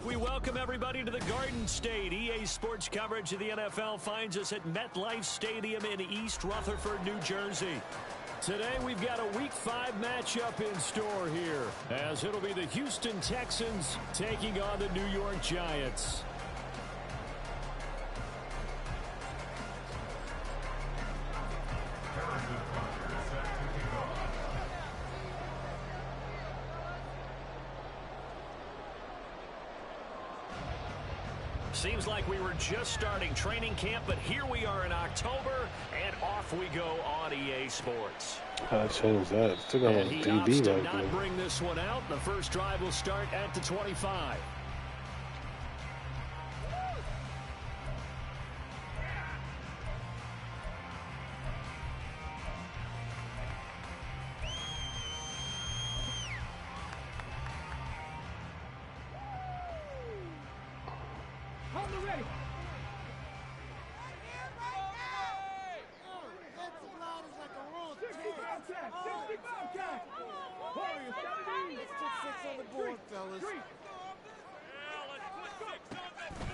We welcome everybody to the Garden State. EA Sports coverage of the NFL finds us at MetLife Stadium in East Rutherford, New Jersey. Today we've got a Week 5 matchup in store here, as it'll be the Houston Texans taking on the New York Giants. Seems like we were just starting training camp, but here we are in October, and off we go on EA Sports. How to change that? Still got And a he DB opts to right not there. bring this one out. The first drive will start at the 25.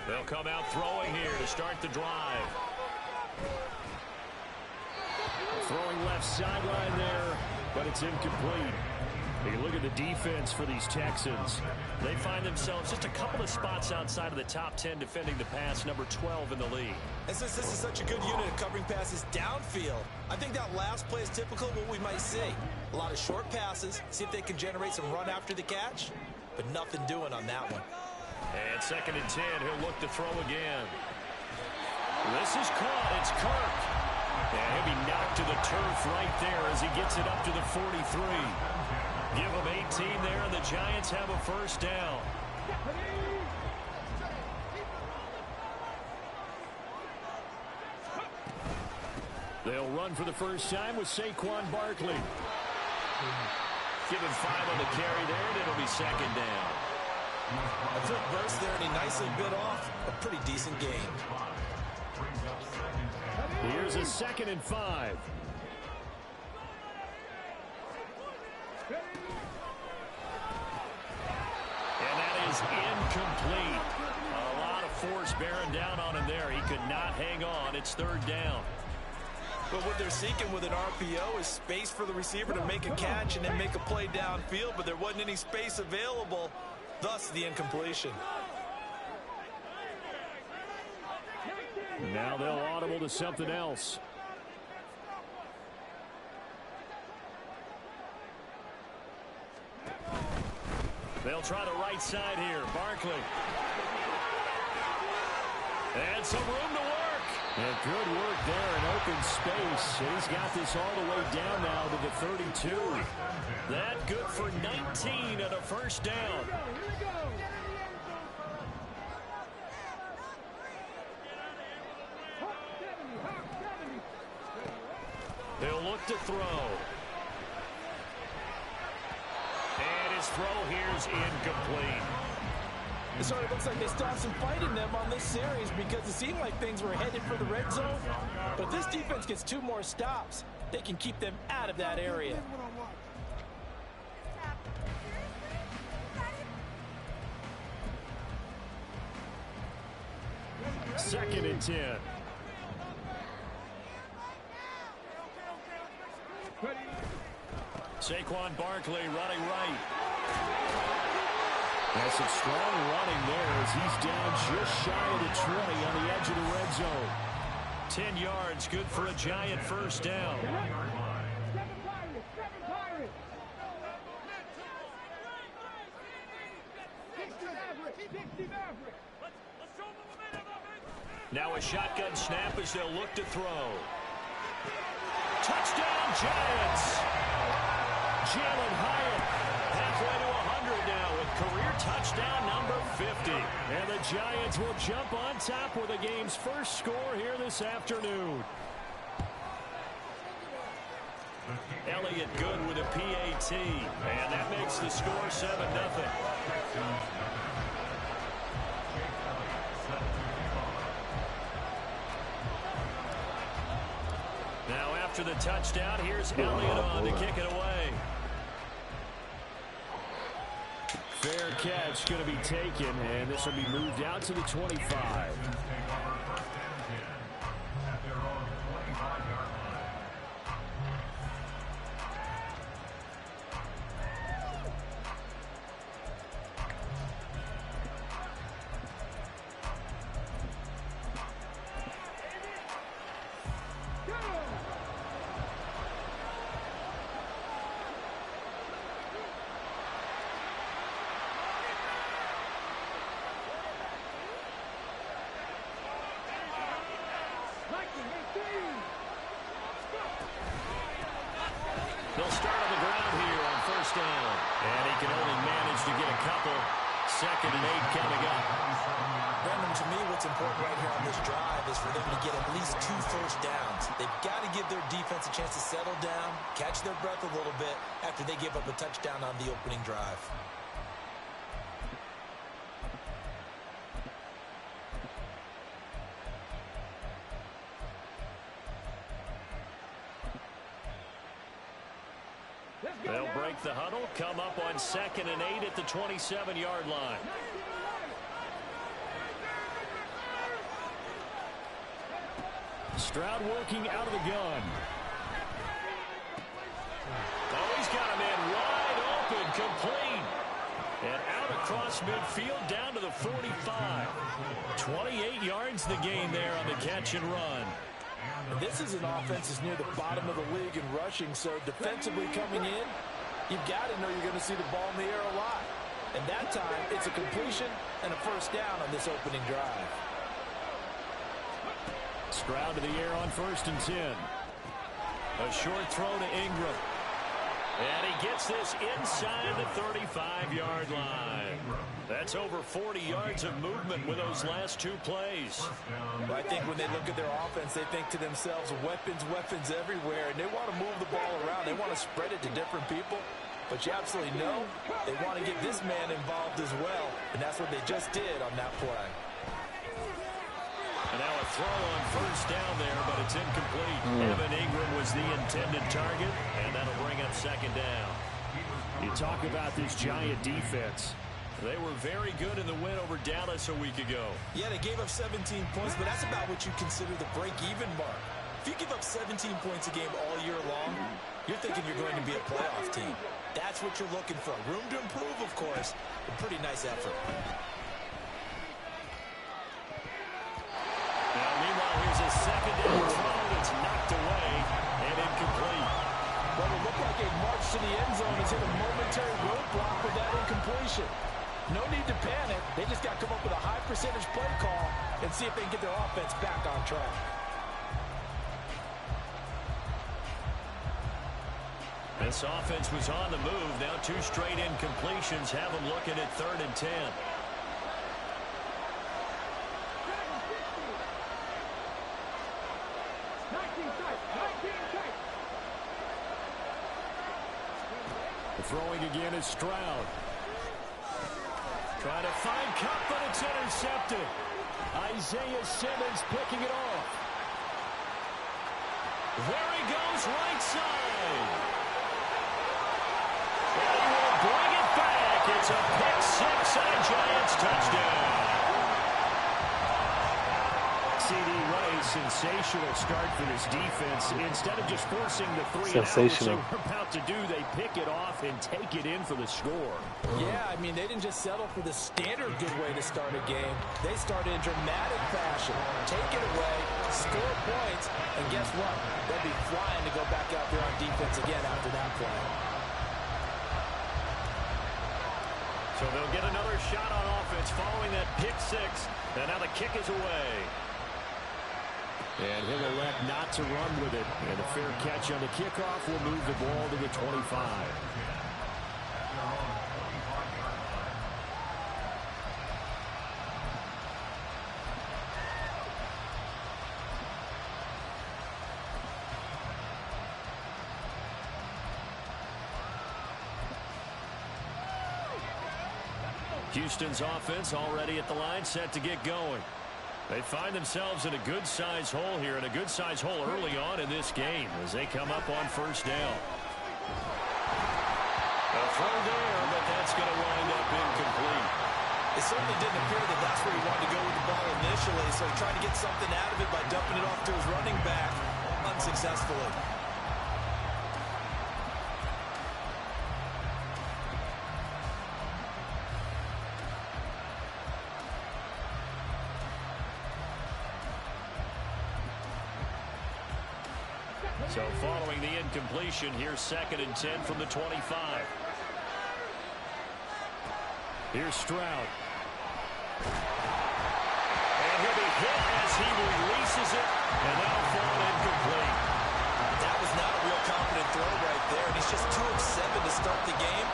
They'll come out throwing here to start the drive. Throwing left sideline there, but it's incomplete. You look at the defense for these Texans. They find themselves just a couple of spots outside of the top 10 defending the pass, number 12 in the league. And since this is such a good unit of covering passes downfield, I think that last play is typical of what we might see. A lot of short passes, see if they can generate some run after the catch, but nothing doing on that one. And 2nd and 10, he'll look to throw again. This is caught. It's Kirk. And he'll be knocked to the turf right there as he gets it up to the 43. Give them 18 there, and the Giants have a first down. They'll run for the first time with Saquon Barkley. Give him 5 on the carry there, and it'll be 2nd down. A quick burst there, and he nicely bit off a pretty decent gain. Here's a 2nd and 5. And that is incomplete. A lot of force bearing down on him there. He could not hang on. It's 3rd down. But what they're seeking with an RPO is space for the receiver to make a catch and then make a play downfield, but there wasn't any space available, thus the incompletion. Now they'll audible to something else. They'll try the right side here. Barkley. And some room to work. And good work there in open space. And he's got this all the way down now to the 32. That good for 19 and a first down. They'll look to throw. And his throw here's incomplete. It sort of looks like they stopped some fight in them on this series because it seemed like things were headed for the red zone. But if this defense gets 2 more stops, they can keep them out of that area. Second and 10. Saquon Barkley running right. That's some strong running there as he's down just shy of the 20 on the edge of the red zone. 10 yards, good for a Giant first down. Now a shotgun snap as they'll look to throw. Touchdown, Giants! Jalen Hyatt halfway to 100 now with career touchdown number 50. And the Giants will jump on top with the game's first score here this afternoon. Elliott good with a PAT. And that makes the score 7-0. Now after the touchdown, here's Elliott on to kick it away. Fair catch going to be taken, and this will be moved out to the 25. They'll start on the ground here on first down. And he can only manage to get a couple. 2nd and 8 coming up. Brandon, to me, what's important right here on this drive is for them to get at least 2 first downs. They've got to give their defense a chance to settle down, catch their breath a little bit after they give up a touchdown on the opening drive. They'll break the huddle, come up on 2nd and 8 at the 27-yard line. Stroud working out of the gun. Oh, he's got a man wide open, complete. And out across midfield down to the 45. 28 yards the gain there on the catch and run. And this is an offense that's near the bottom of the league in rushing, so defensively coming in, you've got to know you're going to see the ball in the air a lot. And that time, it's a completion and a first down on this opening drive. Stroud to the air on 1st and 10. A short throw to Ingram. And he gets this inside the 35-yard line. That's over 40 yards of movement with those last 2 plays. Well, I think when they look at their offense, they think to themselves, weapons, weapons everywhere, and they want to move the ball around. They want to spread it to different people. But you absolutely know they want to get this man involved as well, and that's what they just did on that play. And now a throw on first down there, but it's incomplete. Evan Ingram was the intended target, and that'll bring up 2nd down. You talk about this Giant defense. They were very good in the win over Dallas a week ago. Yeah, they gave up 17 points, but that's about what you consider the break-even mark. If you give up 17 points a game all year long, you're thinking you're going to be a playoff team. That's what you're looking for. Room to improve, of course, but pretty nice effort. Now, meanwhile, here's a 2nd down throw that's knocked away and incomplete. Well, it looked like a march to the end zone has hit a momentary roadblock with that incompletion. No need to panic. They just got to come up with a high percentage play call and see if they can get their offense back on track. This offense was on the move. Now 2 straight incompletions have them looking at 3rd and 10. Throwing again is Stroud. Trying to find Cup, but it's intercepted. Isaiah Simmons picking it off. There he goes, right side. And he will bring it back. It's a pick-6 and a Giants touchdown. C.D. Ray, sensational start for this defense. Instead of just forcing the 3 and out, which they were about to do, they pick it off and take it in for the score. Yeah, I mean, they didn't just settle for the standard good way to start a game. They started in dramatic fashion. Take it away, score points, and guess what? They'll be flying to go back out there on defense again after that play. So they'll get another shot on offense following that pick-6, and now the kick is away. And he'll elect not to run with it. And a fair catch on the kickoff will move the ball to the 25. Houston's offense already at the line, set to get going. They find themselves in a good-sized hole here, and a good-sized hole early on in this game as they come up on first down. A throw there, but that's going to wind up incomplete. It certainly didn't appear that that's where he wanted to go with the ball initially, so he tried to get something out of it by dumping it off to his running back unsuccessfully. So following the incompletion, here's 2nd and 10 from the 25. Here's Stroud. And he'll be hit as he releases it, and that'll fall incomplete. That was not a real confident throw right there, and he's just 2 of 7 to start the game.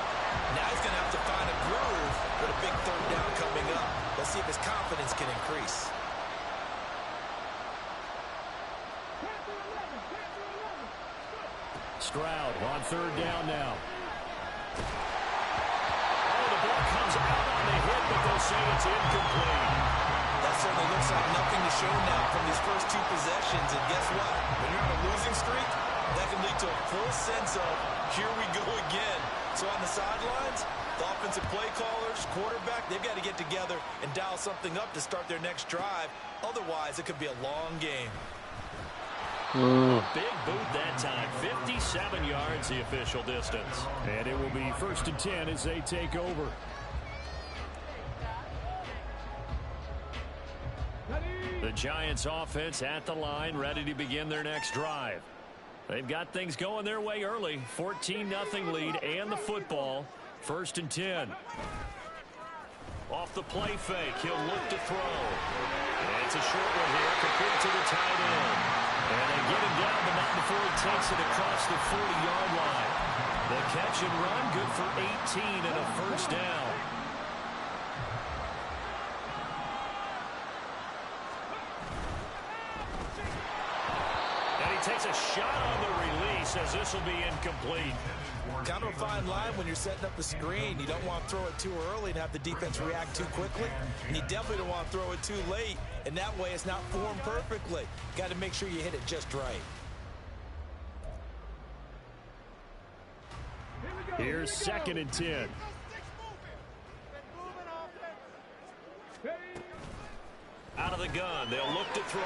Now he's going to have to find a groove with a big 3rd down coming up. Let's see if his confidence can increase. Stroud on 3rd down now. Oh, the ball comes out on the hit, but they'll say it's incomplete. That certainly looks like nothing to show now from these first 2 possessions. And guess what? When you're on a losing streak, that can lead to a full sense of, here we go again. So on the sidelines, the offensive play callers, quarterback, they've got to get together and dial something up to start their next drive. Otherwise, it could be a long game. Big boot that time. 57 yards, the official distance. And it will be 1st and 10 as they take over. The Giants offense at the line, ready to begin their next drive. They've got things going their way early. 14-0 lead and the football. 1st and 10. Off the play fake, he'll look to throw. And it's a short one here, complete to the tight end. And they get him down, but not before he takes it across the 40-yard line. The catch and run, good for 18 and a 1st down. And he takes a shot on the release as this will be incomplete. Kind of a fine line when you're setting up the screen. You don't want to throw it too early and have the defense react too quickly. And you definitely don't want to throw it too late. And that way it's not formed perfectly. Got to make sure you hit it just right. Here's 2nd and 10. Out of the gun, they'll look to throw.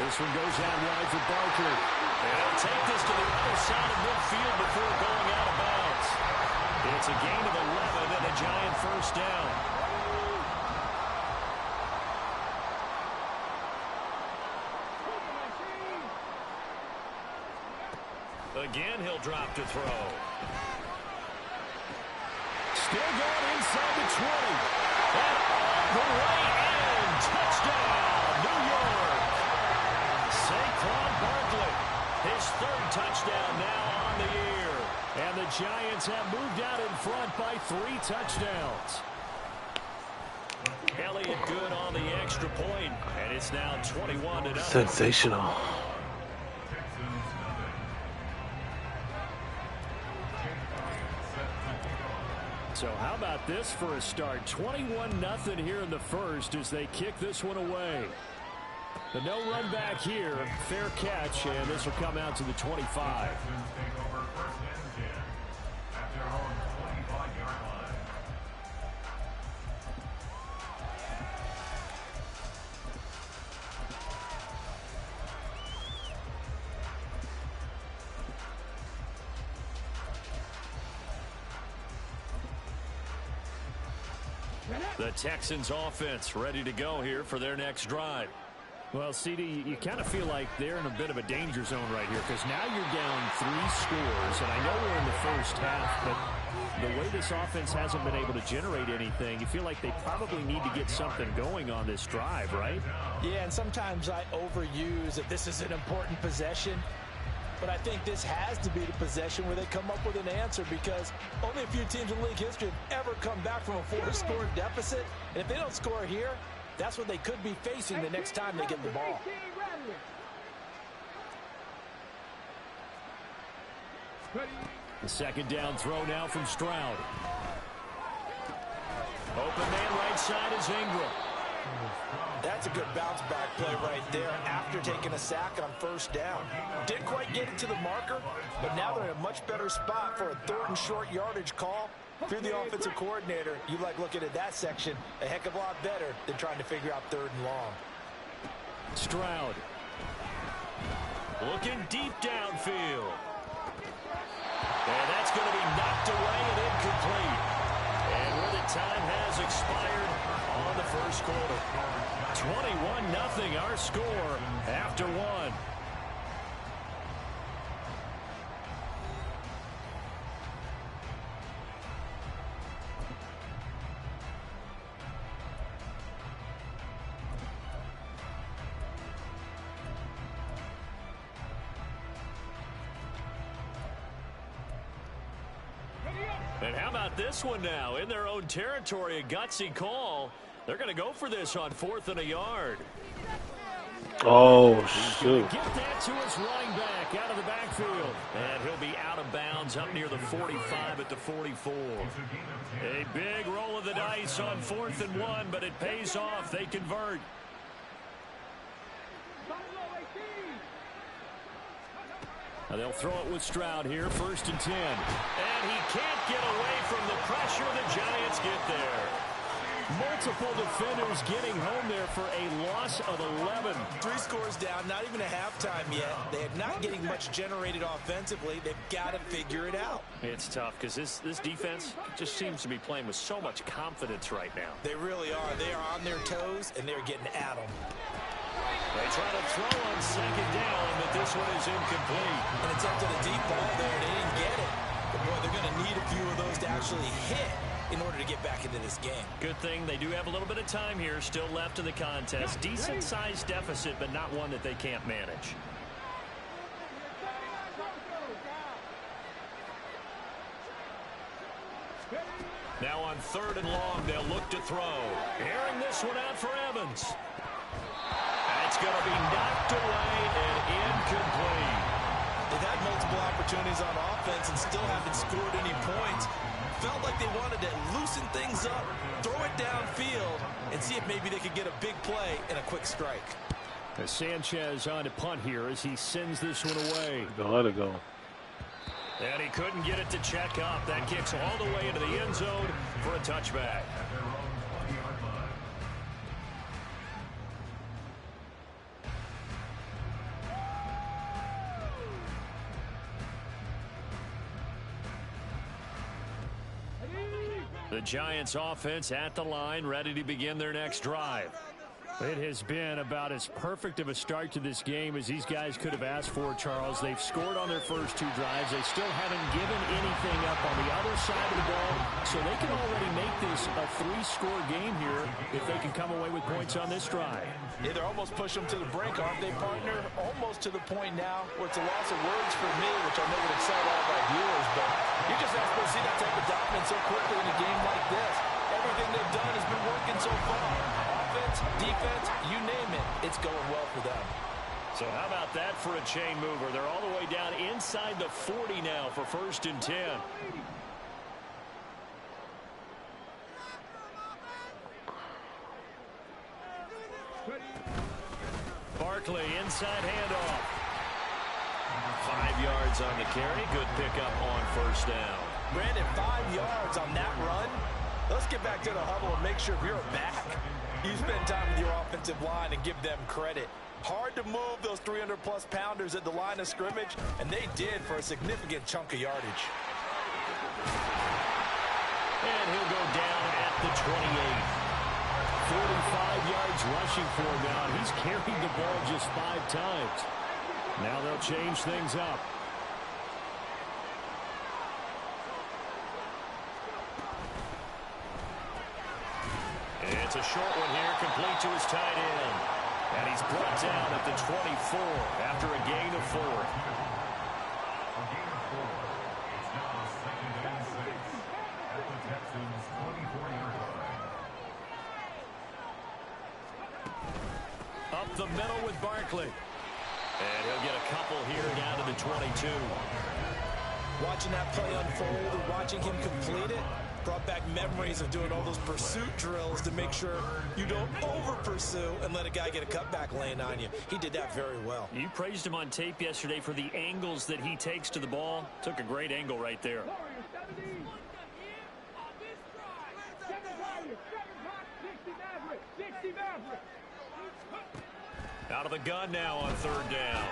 This one goes out wide for Barkley. And he'll take this to the other side of midfield before going out of bounds. It's a gain of 11 and a Giant 1st down. Again, he'll drop to throw. Still going inside the 20. And all the way in. Touchdown, New York. Saquon Barkley, his 3rd touchdown now on the year. And the Giants have moved out in front by 3 touchdowns. Elliott good on the extra point, and it's now 21-0. Sensational. So how about this for a start? 21-0 here in the 1st as they kick this one away. The no run back here, fair catch, and this will come out to the 25. The Texans offense ready to go here for their next drive. Well, CD, you kind of feel like they're in a bit of a danger zone right here because now you're down 3 scores, and I know we're in the 1st half, but the way this offense hasn't been able to generate anything, you feel like they probably need to get something going on this drive, right? Yeah, and sometimes I overuse that this is an important possession. But I think this has to be the possession where they come up with an answer because only a few teams in league history have ever come back from a 4-score deficit. And if they don't score here, that's what they could be facing the next time they get the ball. The 2nd down throw now from Stroud. Open man right side is Ingram. That's a good bounce back play right there after taking a sack on 1st down. Didn't quite get it to the marker, but now they're in a much better spot for a 3rd and short yardage call. If you're the offensive coordinator, you like looking at that section a heck of a lot better than trying to figure out 3rd and long. Stroud. Looking deep downfield. And that's going to be knocked away and incomplete. And where the time has expired on the first quarter. 21-0 our score after 1. And how about this one now? In their own territory, a gutsy call. They're going to go for this on 4th and a yard. Oh, shoot. Get that to his running back out of the backfield. And he'll be out of bounds up near the 45 at the 44. A big roll of the dice on 4th and 1, but it pays off. They convert. Now they'll throw it with Stroud here, 1st and 10. And he can't get away from the pressure. The Giants get there. Multiple defenders getting home there for a loss of 11. 3 scores down, not even a halftime yet. They are not getting much generated offensively. They've got to figure it out. It's tough because this defense just seems to be playing with so much confidence right now. They really are. They are on their toes, and they're getting at them. They try to throw on 2nd down, but this one is incomplete. And attempted a deep ball there, and they didn't get it. But, boy, they're going to need a few of those to actually hit in order to get back into this game. Good thing they do have a little bit of time here still left in the contest. Decent-sized deficit, but not one that they can't manage. Now on 3rd and long, they'll look to throw. Airing this one out for Evans. It's going to be knocked away and incomplete. They've had multiple opportunities on offense and still haven't scored any points. Felt like they wanted to loosen things up, throw it downfield, and see if maybe they could get a big play and a quick strike. Sanchez on to punt here as he sends this one away. Don't let it go. And he couldn't get it to check up. That kicks all the way into the end zone for a touchback. The Giants offense at the line, ready to begin their next drive. It has been about as perfect of a start to this game as these guys could have asked for, Charles. They've scored on their first 2 drives. They still haven't given anything up on the other side of the ball, so they can already make this a 3-score game here if they can come away with points on this drive. Yeah, they're almost pushing them to the brink, aren't they, partner? Almost to the point now where it's a loss of words for me, which I know would excite all of our viewers, but you're just not supposed to see that type of dominance so quickly in a game like this. Everything they've done has been working so far. Offense, defense, you name it, it's going well for them. So how about that for a chain mover? They're all the way down inside the 40 now for 1st and 10. Barkley, inside handoff. 5 yards on the carry. Good pickup on 1st down. Brandon, 5 yards on that run. Let's get back to the huddle and make sure if you're back, you spend time with your offensive line and give them credit. Hard to move those 300-plus pounders at the line of scrimmage, and they did for a significant chunk of yardage. And he'll go down at the 28. 45 yards rushing for him now. He's carried the ball just 5 times. Now they'll change things up. It's a short one here, complete to his tight end. And he's brought down at the 24 after a gain of 4. Up the middle with Barkley. And he'll get a couple here down to the 22. Watching that play unfold and watching him complete it brought back memories of doing all those pursuit drills to make sure you don't over-pursue and let a guy get a cutback lane on you. He did that very well. You praised him on tape yesterday for the angles that he takes to the ball. Took a great angle right there. Out of the gun now on third down.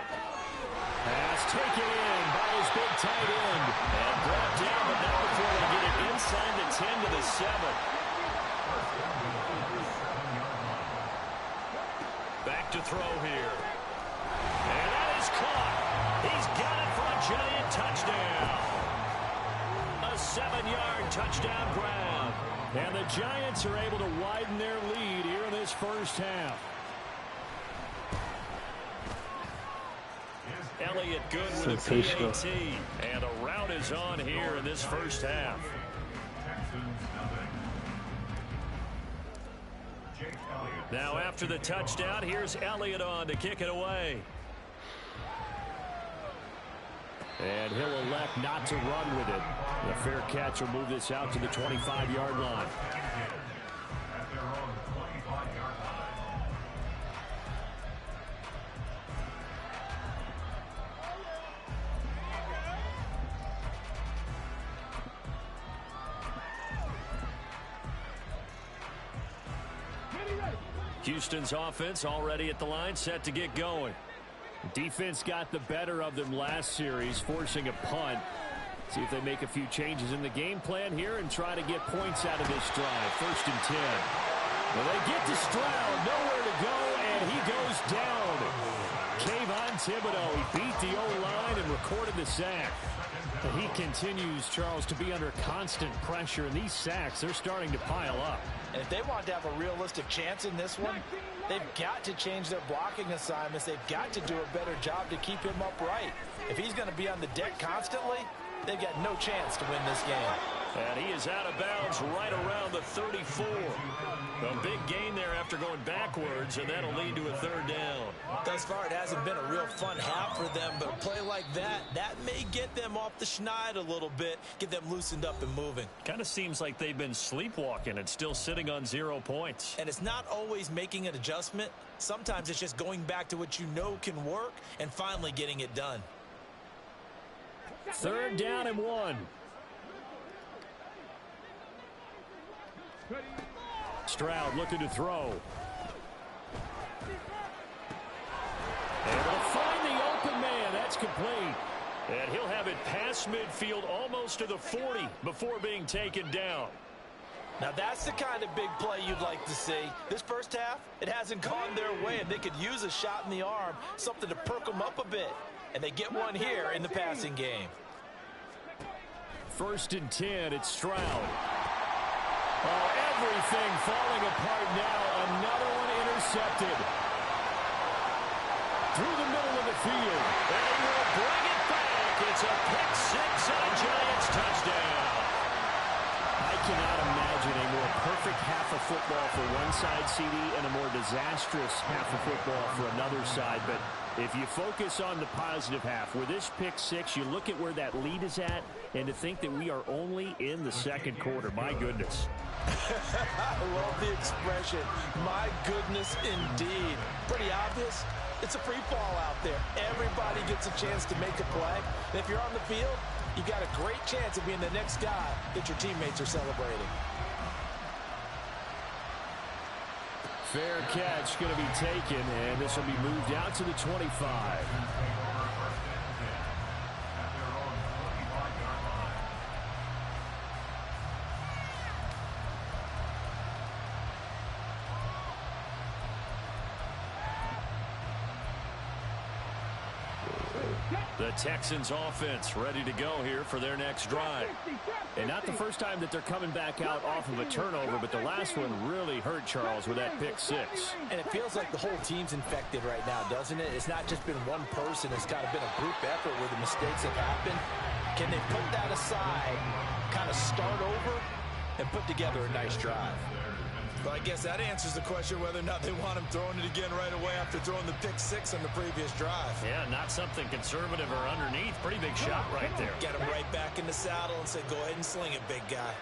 Pass taken in by his big tight end. And brought down, but not before they get it inside the 10 to the 7. Back to throw here. And that is caught. He's got it for a giant touchdown. A 7-yard touchdown grab. And the Giants are able to widen their lead here in this first half. Elliott good with a PAT. And a rout is on here in this first half. Now after the touchdown, here's Elliott on to kick it away. And he'll elect not to run with it. The fair catch will move this out to the 25-yard line. Houston's offense already at the line, set to get going. Defense got the better of them last series, forcing a punt. See if they make a few changes in the game plan here and try to get points out of this drive. 1st and 10. Well, they get to Stroud, nowhere to go, and he goes down. Kayvon Thibodeau, he beat the O-line and recorded the sack. And he continues, Charles, to be under constant pressure, and these sacks, they're starting to pile up. And if they want to have a realistic chance in this one, they've got to change their blocking assignments. They've got to do a better job to keep him upright. If he's going to be on the deck constantly, they've got no chance to win this game. And he is out of bounds right around the 34. A big gain there after going backwards, and that'll lead to a 3rd down. Thus far, it hasn't been a real fun half for them, but a play like that may get them off the schneid a little bit, get them loosened up and moving. Kind of seems like they've been sleepwalking and still sitting on 0 points. And it's not always making an adjustment. Sometimes it's just going back to what you know can work and finally getting it done. 3rd down and 1. Stroud looking to throw. Able to find the open man. That's complete. And he'll have it past midfield almost to the 40 before being taken down. Now that's the kind of big play you'd like to see. This first half, it hasn't gone their way, and they could use a shot in the arm, something to perk them up a bit. And they get one here in the passing game. 1st and 10, it's Stroud. Oh, everything falling apart now. Another one intercepted. Through the middle of the field. And he will bring it back. It's a pick 6 and a Giants touchdown. I cannot imagine a more perfect half of football for one side, CD, and a more disastrous half of football for another side. But if you focus on the positive half, with this pick 6, you look at where that lead is at, and to think that we are only in the 2nd quarter. My goodness. I love the expression. My goodness, indeed. Pretty obvious. It's a free fall out there. Everybody gets a chance to make a play. And if you're on the field, you've got a great chance of being the next guy that your teammates are celebrating. Fair catch going to be taken, and this will be moved out to the 25. The Texans offense ready to go here for their next drive. And not the first time that they're coming back out off of a turnover, but the last one really hurt, Charles, with that pick 6. And it feels like the whole team's infected right now, doesn't it? It's not just been one person. It's kind of been a group effort where the mistakes have happened. Can they put that aside, kind of start over, and put together a nice drive? Well, I guess that answers the question whether or not they want him throwing it again right away after throwing the pick 6 on the previous drive. Yeah, not something conservative or underneath. Pretty big shot right there. Get him right back in the saddle and say, go ahead and sling it, big guy.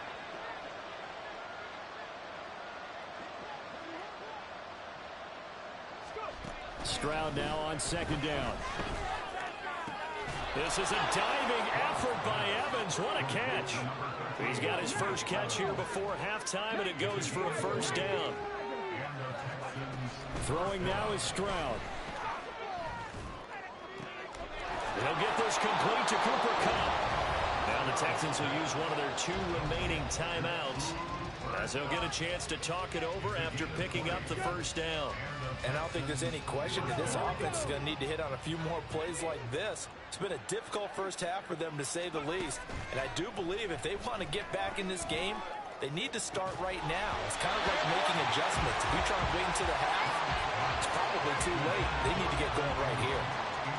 Stroud now on 2nd down. This is a diving effort by Evans. What a catch. He's got his first catch here before halftime, and it goes for a 1st down. Throwing now is Stroud. He'll get this complete to Cooper Kupp. Now the Texans will use one of their 2 remaining timeouts, as they'll get a chance to talk it over after picking up the first down. And I don't think there's any question that this offense is going to need to hit on a few more plays like this. It's been a difficult first half for them, to say the least. And I do believe if they want to get back in this game, they need to start right now. It's kind of like making adjustments. If you try and wait until the half, it's probably too late. They need to get going right here.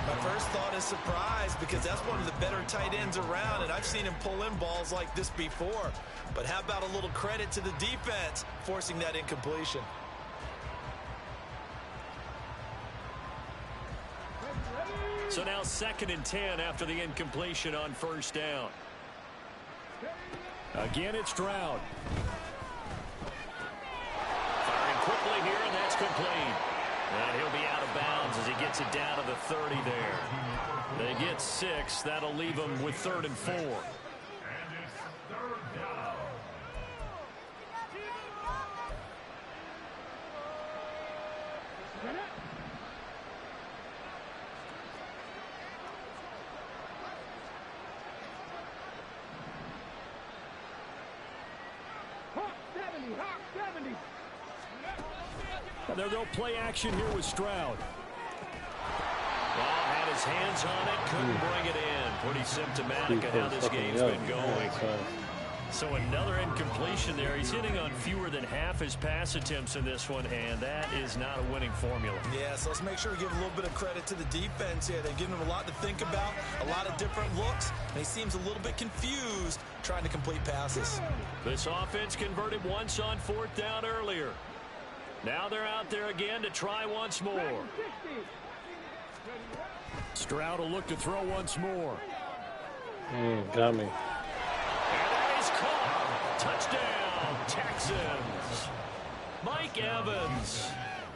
My first thought is surprise, because that's one of the better tight ends around, and I've seen him pull in balls like this before. But how about a little credit to the defense forcing that incompletion? So now 2nd and 10 after the incompletion on first down. Again, it's Stroud. Firing quickly here, and that's complete. And he'll be out of bounds as he gets it down to the 30 there. They get 6. That'll leave them with 3rd and 4. They'll go play action here with Stroud. Well, had his hands on it, couldn't bring it in. Pretty symptomatic of how this game's been going. So another incompletion there. He's hitting on fewer than half his pass attempts in this one, and that is not a winning formula. Yeah, so let's make sure we give a little bit of credit to the defense here. They've given him a lot to think about, a lot of different looks, and he seems a little bit confused trying to complete passes. This offense converted once on 4th down earlier. Now they're out there again to try once more. Stroud will look to throw once more. Got me. And that is caught. Touchdown, Texans. Mike Evans,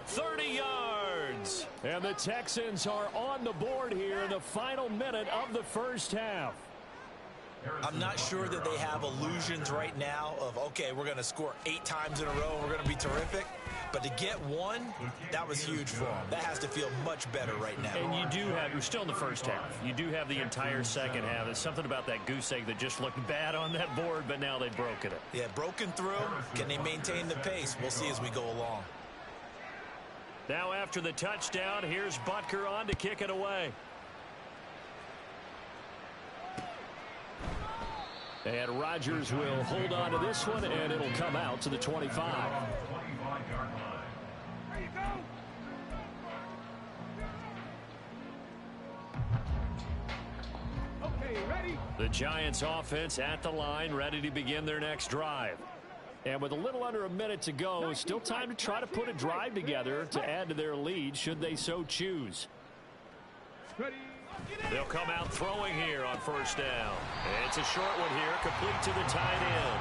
30 yards. And the Texans are on the board here in the final minute of the first half. I'm not sure that they have illusions right now of, okay, we're going to score 8 times in a row, we're going to be terrific. But to get one, that was huge for them. That has to feel much better right now. And you do have, you're still in the first half. You do have the entire second half. There's something about that goose egg that just looked bad on that board, but now they've broken it. Yeah, broken through. Can they maintain the pace? We'll see as we go along. Now after the touchdown, here's Butker on to kick it away. And Rodgers will hold on to this one, and it'll come out to the 25. The Giants offense at the line, ready to begin their next drive. And with a little under a minute to go, still time to try to put a drive together to add to their lead should they so choose. They'll come out throwing here on first down. And it's a short one here, complete to the tight end.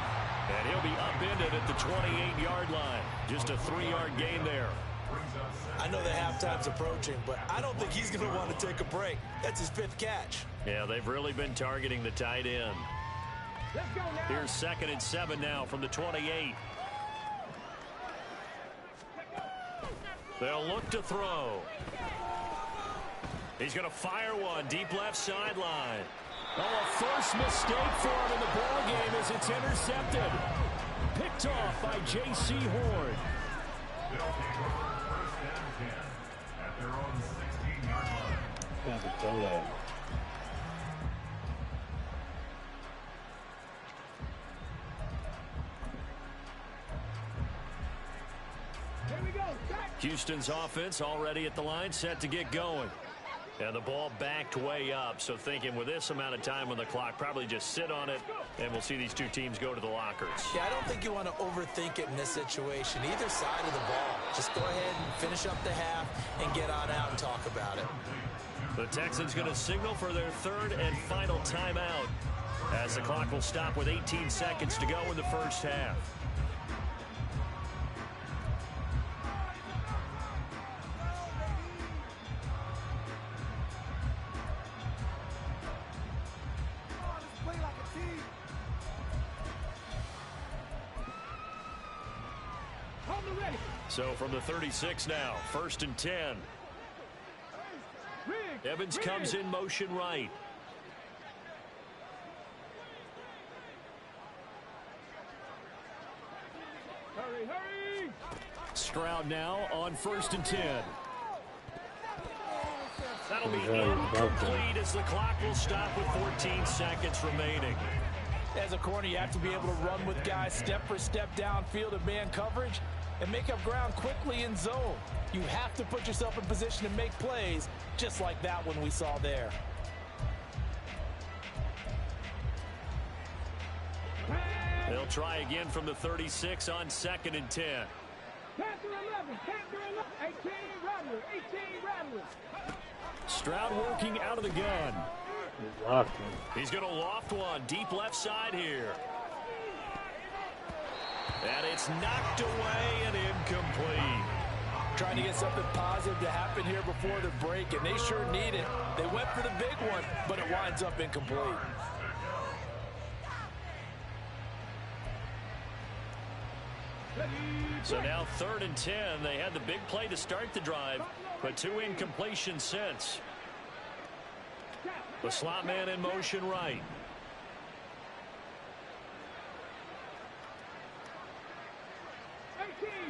And he'll be upended at the 28-yard line. Just a 3-yard gain there. I know the halftime's approaching, but I don't think he's going to want to take a break. That's his 5th catch. Yeah, they've really been targeting the tight end. Here's 2nd and 7 now from the 28. They'll look to throw. He's going to fire one deep left sideline. Oh, a forced mistake for him in the ball game as it's intercepted. Picked off by J.C. Horn. Got to throw that. Houston's offense already at the line, set to get going. And the ball backed way up, so thinking with this amount of time on the clock, probably just sit on it, and we'll see these two teams go to the lockers. Yeah, I don't think you want to overthink it in this situation. Either side of the ball. Just go ahead and finish up the half and get on out and talk about it. The Texans going to signal for their 3rd and final timeout as the clock will stop with 18 seconds to go in the first half. So from the 36 now, 1st and 10. Evans comes in motion right. Hurry. Stroud now on 1st and 10. That'll be incomplete as the clock will stop with 14 seconds remaining. As a corner, you have to be able to run with guys step for step downfield in man coverage and make up ground quickly in zone. You have to put yourself in position to make plays, just like that one we saw there. They'll try again from the 36 on 2nd and 10. Panther 11, 18 Rattler. Stroud working out of the gun. He's going to loft one deep left side here. And it's knocked away and incomplete. Trying to get something positive to happen here before the break, and they sure need it. They went for the big one, but it winds up incomplete. So now 3rd and 10. They had the big play to start the drive, but 2 incompletions since. The slot man in motion right.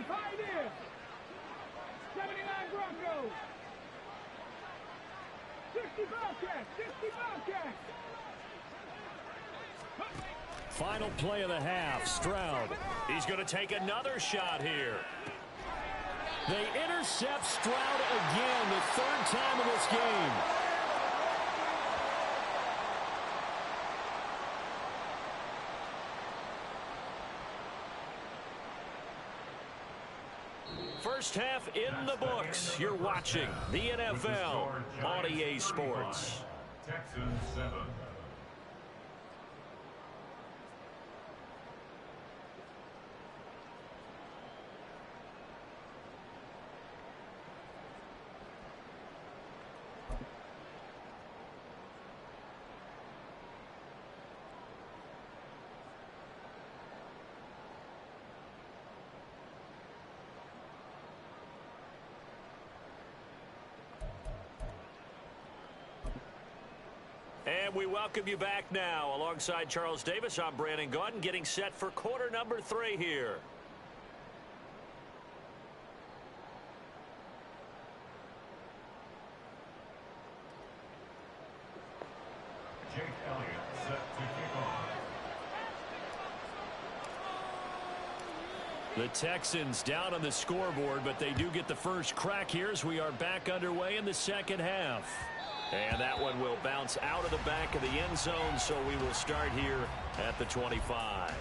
Pioneer. 79 Broncos. 60 Bobcats. Final play of the half. Stroud. He's going to take another shot here. They intercept Stroud again, the 3rd time in this game. First half in the books. You're watching the NFL on EA Sports. Texans 7. And we welcome you back now. Alongside Charles Davis, I'm Brandon Gaudin, getting set for quarter number 3 here. Jake Elliott set to kick off. The Texans down on the scoreboard, but they do get the first crack here as we are back underway in the second half. And that one will bounce out of the back of the end zone, so we will start here at the 25.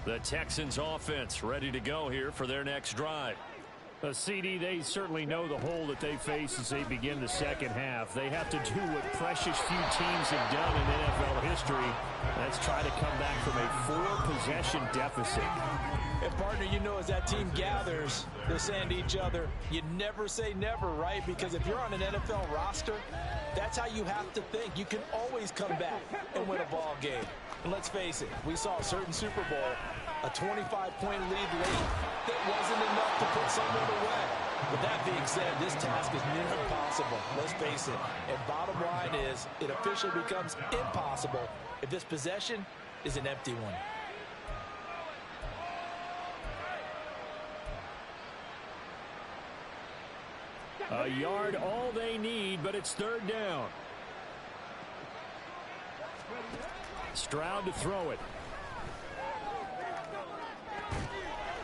The Texans offense ready to go here for their next drive. CD, they certainly know the hole that they face as they begin the second half. They have to do what precious few teams have done in NFL history. Let's try to come back from a 4-possession deficit. And partner, you know, as that team gathers, they're saying to each other, you never say never, right? Because if you're on an NFL roster, that's how you have to think. You can always come back and win a ball game. And let's face it, we saw a certain Super Bowl, a 25-point lead late that wasn't enough to put someone away. With that being said, this task is near impossible. Let's face it. And bottom line is, it officially becomes impossible if this possession is an empty one. A yard all they need, but it's 3rd down. Stroud to throw it.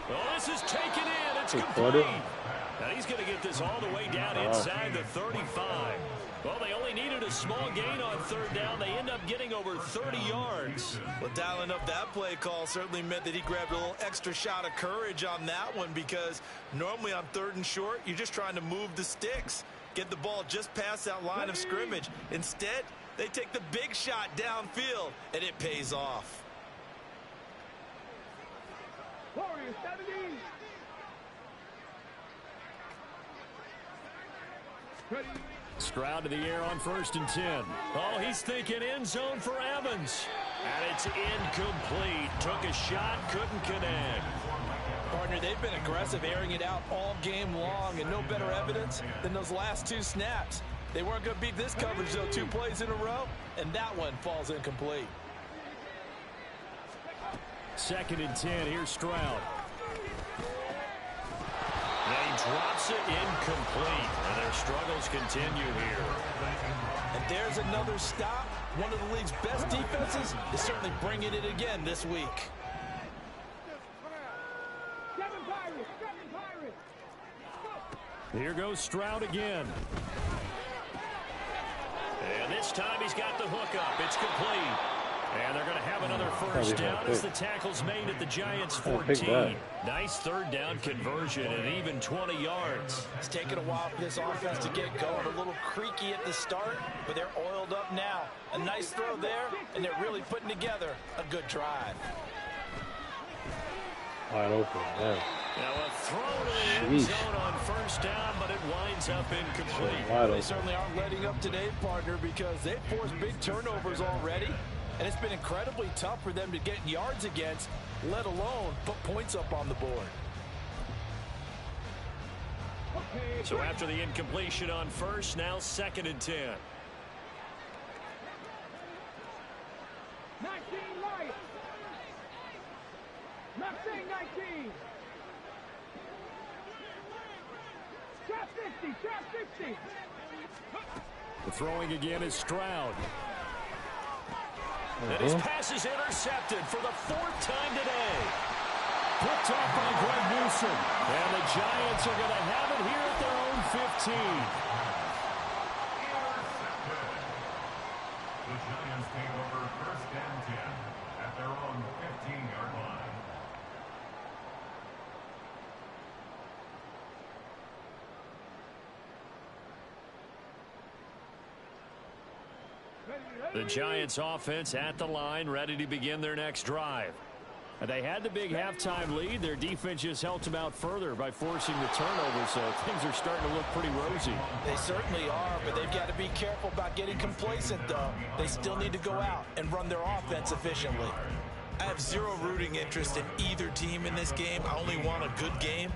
Well, this is taken in. It's complete. Now he's going to get this all the way down inside the 35. Well, they only needed a small gain on 3rd down. They end up getting over 30 yards. Well, dialing up that play call certainly meant that he grabbed a little extra shot of courage on that one, because normally on 3rd and short, you're just trying to move the sticks, get the ball just past that line of scrimmage. Instead, They take the big shot downfield, and it pays off. Warriors 70. Ready. Stroud to the air on 1st and 10. Oh, he's thinking end zone for Evans. And it's incomplete. Took a shot, couldn't connect. Partner, they've been aggressive, airing it out all game long, and no better evidence than those last 2 snaps. They weren't going to beat this coverage, though, 2 plays in a row, and that one falls incomplete. 2nd and 10. Here's Stroud. And he drops it incomplete. And their struggles continue here. And there's another stop. One of the league's best defenses is certainly bringing it again this week. 7 Pirates. 7 Pirates. Here goes Stroud again. And this time he's got the hook up. It's complete. And they're going to have another first down as the tackle's made at the Giants' 14. Nice 3rd down conversion and even 20 yards. It's taken a while for this offense to get going. A little creaky at the start, but they're oiled up now. A nice throw there, and they're really putting together a good drive. Wide open, yeah. Now a throw to the end zone on 1st down, but it winds up incomplete. They certainly aren't letting up today, partner, because they've forced big turnovers already. And it's been incredibly tough for them to get yards against, let alone put points up on the board. So after the incompletion on 1st, now 2nd and 10. 19 Lions. Not saying 19. Trap 50. Trap 50. The throwing again is Stroud. And his pass is intercepted for the 4th time today. Picked off by Greg Newsom. And the Giants are going to have it here at their own 15. The Giants take over 1st and 10 at their own 15-yard line. The Giants offense at the line, ready to begin their next drive. They had the big halftime lead. Their defense just helped them out further by forcing the turnover, so things are starting to look pretty rosy. They certainly are, but they've got to be careful about getting complacent, though. They still need to go out and run their offense efficiently. I have zero rooting interest in either team in this game. I only want a good game.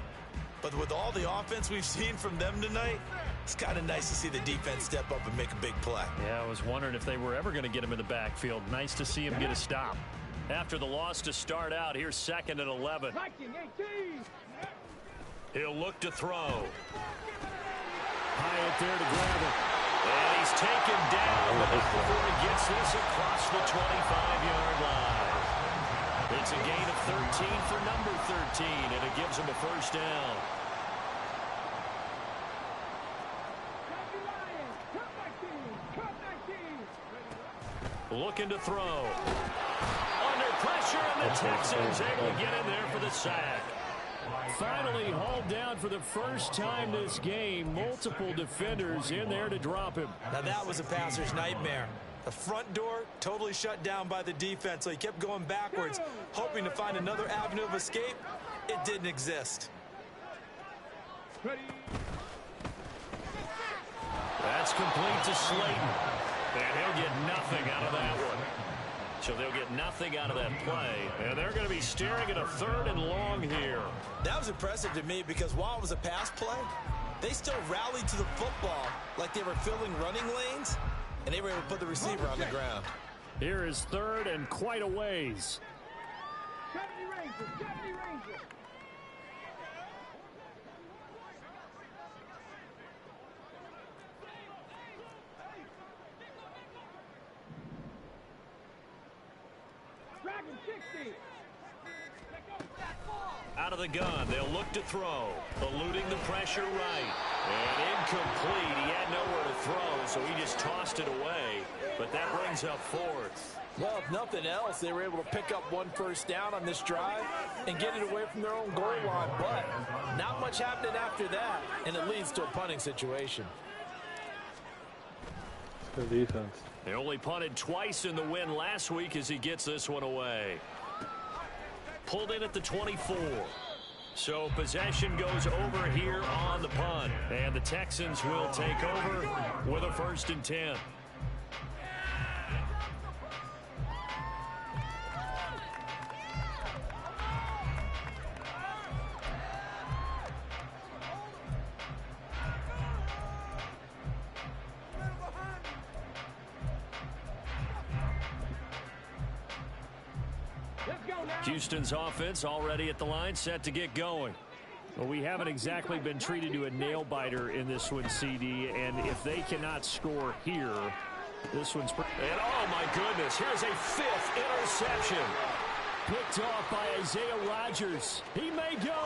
But with all the offense we've seen from them tonight, it's kind of nice to see the defense step up and make a big play. Yeah, I was wondering if they were ever going to get him in the backfield. Nice to see him get a stop. After the loss to start out, here's 2nd and 11. He'll look to throw. Hyatt there to grab it. And he's taken down before he gets this across the 25-yard line. It's a gain of 13 for number 13, and it gives him a first down. Looking to throw. Under pressure, and the Texans able to get in there for the sack. Finally hauled down for the first time this game. Multiple defenders in there to drop him. Now that was a passer's nightmare. The front door totally shut down by the defense, so he kept going backwards, hoping to find another avenue of escape. It didn't exist. That's complete to Slayton. And he'll get nothing out of that one. So they'll get nothing out of that play. And they're going to be staring at a 3rd and long here. That was impressive to me because while it was a pass play, they still rallied to the football like they were filling running lanes, and they were able to put the receiver on the ground. Here is 3rd and quite a ways. 70 Rangers. 70 Rangers. Dragon 60. Out of the gun, they'll look to throw. Eluding the pressure right. And incomplete. He had nowhere to throw, so he just tossed it away. But that brings up 4th. Well, if nothing else, they were able to pick up 1 first down on this drive and get it away from their own goal line. But not much happening after that, and it leads to a punting situation. Good defense. They only punted twice in the win last week as he gets this one away. Pulled in at the 24. So possession goes over here on the punt. And the Texans will take over with a 1st and 10. Houston's offense already at the line, set to get going. Well, we haven't exactly been treated to a nail-biter in this one, CD, and if they cannot score here, this one's... And oh my goodness, here's a 5th interception. Picked off by Isaiah Rodgers. He may go.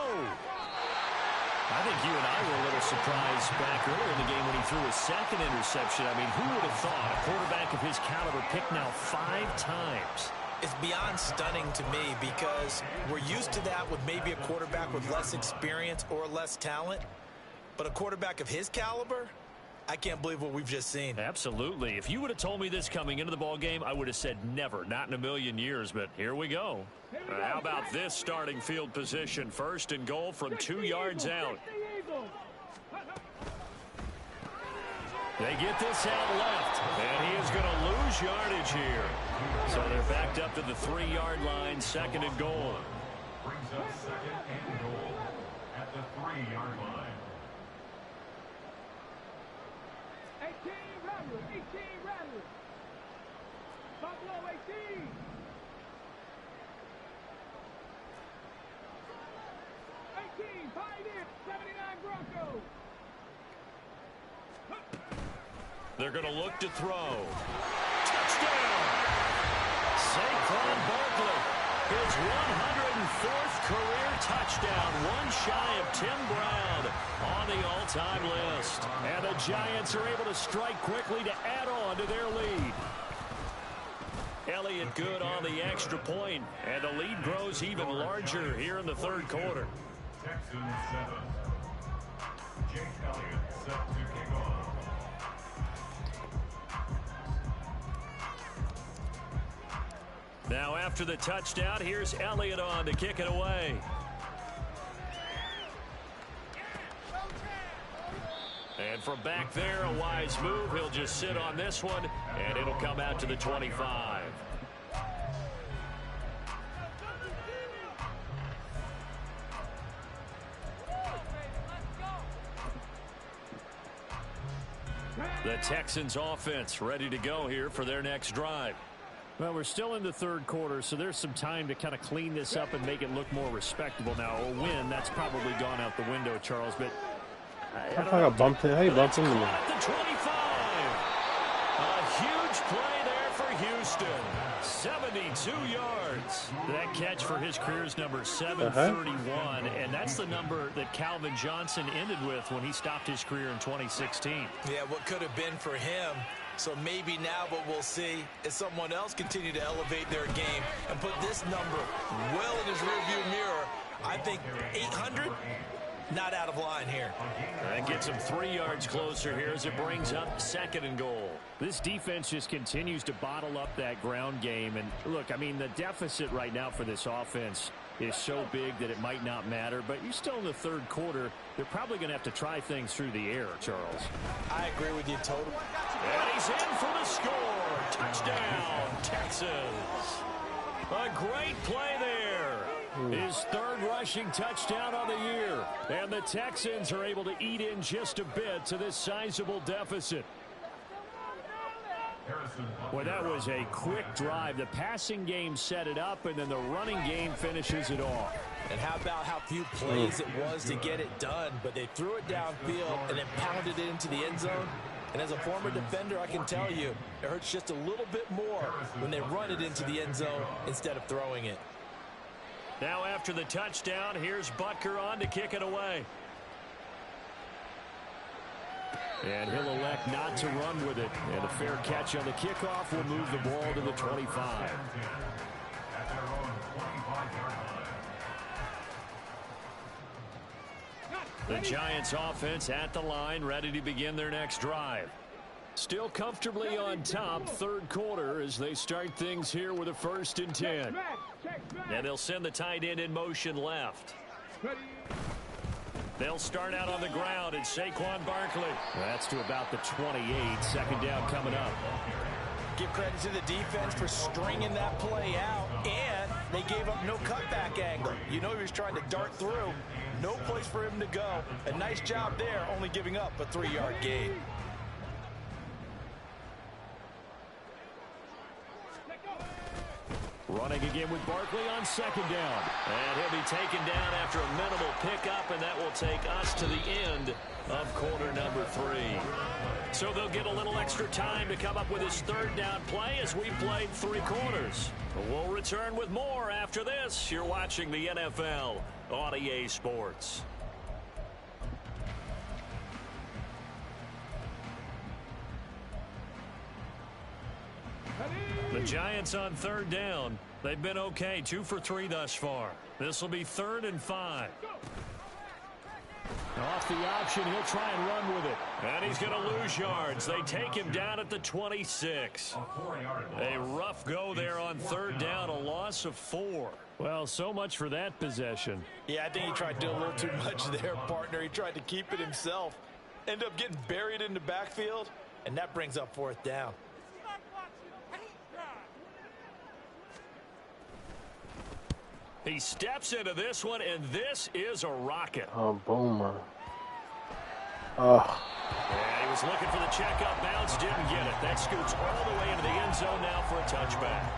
I think you and I were a little surprised back earlier in the game when he threw his 2nd interception. I mean, who would have thought a quarterback of his caliber picked now 5 times? It's beyond stunning to me because we're used to that with maybe a quarterback with less experience or less talent. But a quarterback of his caliber, I can't believe what we've just seen. Absolutely. If you would have told me this coming into the ball game, I would have said never, not in a million years. But here we go. How about this starting field position? 1st and goal from 2 yards out. They get this out left, and he is going to lose yardage here. So they're backed up to the 3-yard line, 2nd and goal. Brings up 2nd and goal at the 3-yard line. 18 Rattlers, 18 Rattlers. Buffalo 18. 18 Pioneers, 79 Broncos. They're going to look to throw. Touchdown! Saquon Barkley, his 104th career touchdown, one shy of Tim Brown on the all-time list. And the Giants are able to strike quickly to add on to their lead. Elliott good on the extra point, and the lead grows even larger here in the 3rd quarter. Texans 7. Jake Elliott set to kick off. Now after the touchdown, here's Elliott on to kick it away. And from back there, a wise move. He'll just sit on this one, and it'll come out to the 25. The Texans offense ready to go here for their next drive. Well, we're still in the 3rd quarter, so there's some time to kind of clean this up and make it look more respectable. Now, a win, that's probably gone out the window, Charles, but I thought I bumped in. How you bumped into me? At the 25. A huge play there for Houston. 72 yards. That catch for his career's number 731, and that's the number that Calvin Johnson ended with when he stopped his career in 2016. Yeah, what could have been for him. So maybe now what we'll see is someone else continue to elevate their game and put this number well in his rearview mirror. I think 800, not out of line here. That gets him 3 yards closer here as it brings up 2nd and goal. This defense just continues to bottle up that ground game. And look, I mean, the deficit right now for this offense is so big that it might not matter. But you're still in the 3rd quarter. They're probably going to have to try things through the air, Charles. I agree with you totally. And he's in for the score. Touchdown, Texans. A great play there. His 3rd rushing touchdown on the year. And the Texans are able to eat in just a bit to this sizable deficit. Well, that was a quick drive. The passing game set it up, and then the running game finishes it off. And how about how few plays it was to get it done, but they threw it downfield and then pounded it into the end zone. And as a former defender, I can tell you, it hurts just a little bit more when they run it into the end zone instead of throwing it. Now after the touchdown, here's Butker on to kick it away. And he'll elect not to run with it. And a fair catch on the kickoff will move the ball to the 25. The Giants offense at the line, ready to begin their next drive. Still comfortably on top, third quarter, as they start things here with a 1st and 10. And they'll send the tight end in motion left. They'll start out on the ground at Saquon Barkley. That's to about the 28. Second down coming up. Give credit to the defense for stringing that play out, and they gave up no cutback angle. You know he was trying to dart through. No place for him to go. A nice job there, only giving up a 3-yard gain. Running again with Barkley on second down. And he'll be taken down after a minimal pickup, and that will take us to the end of quarter number 3. So they'll get a little extra time to come up with his third down play as we played 3 quarters. We'll return with more after this. You're watching the NFL on EA Sports. The Giants on third down. They've been okay, 2 for 3 thus far. This will be 3rd and 5. Off the option, he'll try and run with it. And he's going to lose yards. They take him down at the 26. A rough go there on third down, a loss of 4. Well, so much for that possession. Yeah, I think he tried to do a little too much there, partner. He tried to keep it himself. Ended up getting buried in the backfield, and that brings up 4th down. He steps into this one, and this is a rocket. Oh, boomer. And he was looking for the checkup bounce, didn't get it. That scoots all the way into the end zone now for a touchback.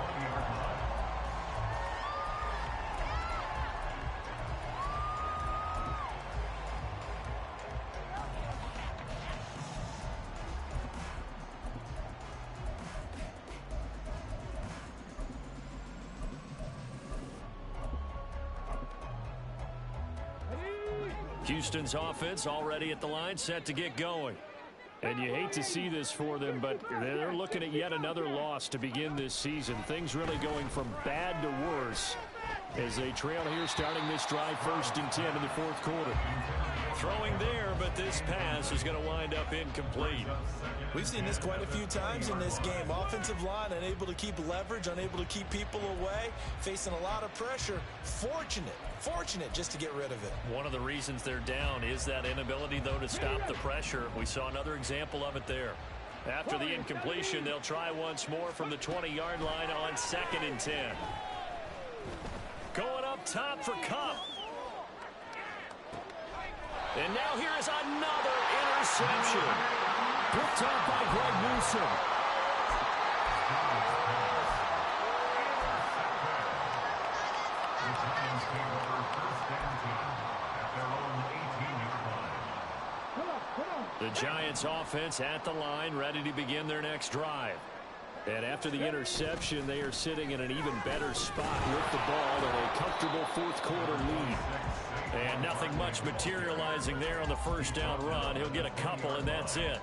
Houston's offense already at the line, set to get going. And you hate to see this for them, but they're looking at yet another loss to begin this season. Things really going from bad to worse as they trail here starting this drive 1st and 10 in the 4th quarter. Throwing there, but this pass is going to wind up incomplete. We've seen this quite a few times in this game. Offensive line unable to keep leverage, unable to keep people away, facing a lot of pressure. Fortunate just to get rid of it. One of the reasons they're down is that inability, though, to stop the pressure. We saw another example of it there. After the incompletion, they'll try once more from the 20-yard line on 2nd and 10. Going up top for Cup. And now here is another interception. Picked up by Greg Newsome. The Giants offense at the line, ready to begin their next drive. And after the interception, they are sitting in an even better spot with the ball and a comfortable 4th quarter lead. And nothing much materializing there on the 1st down run. He'll get a couple, and that's it.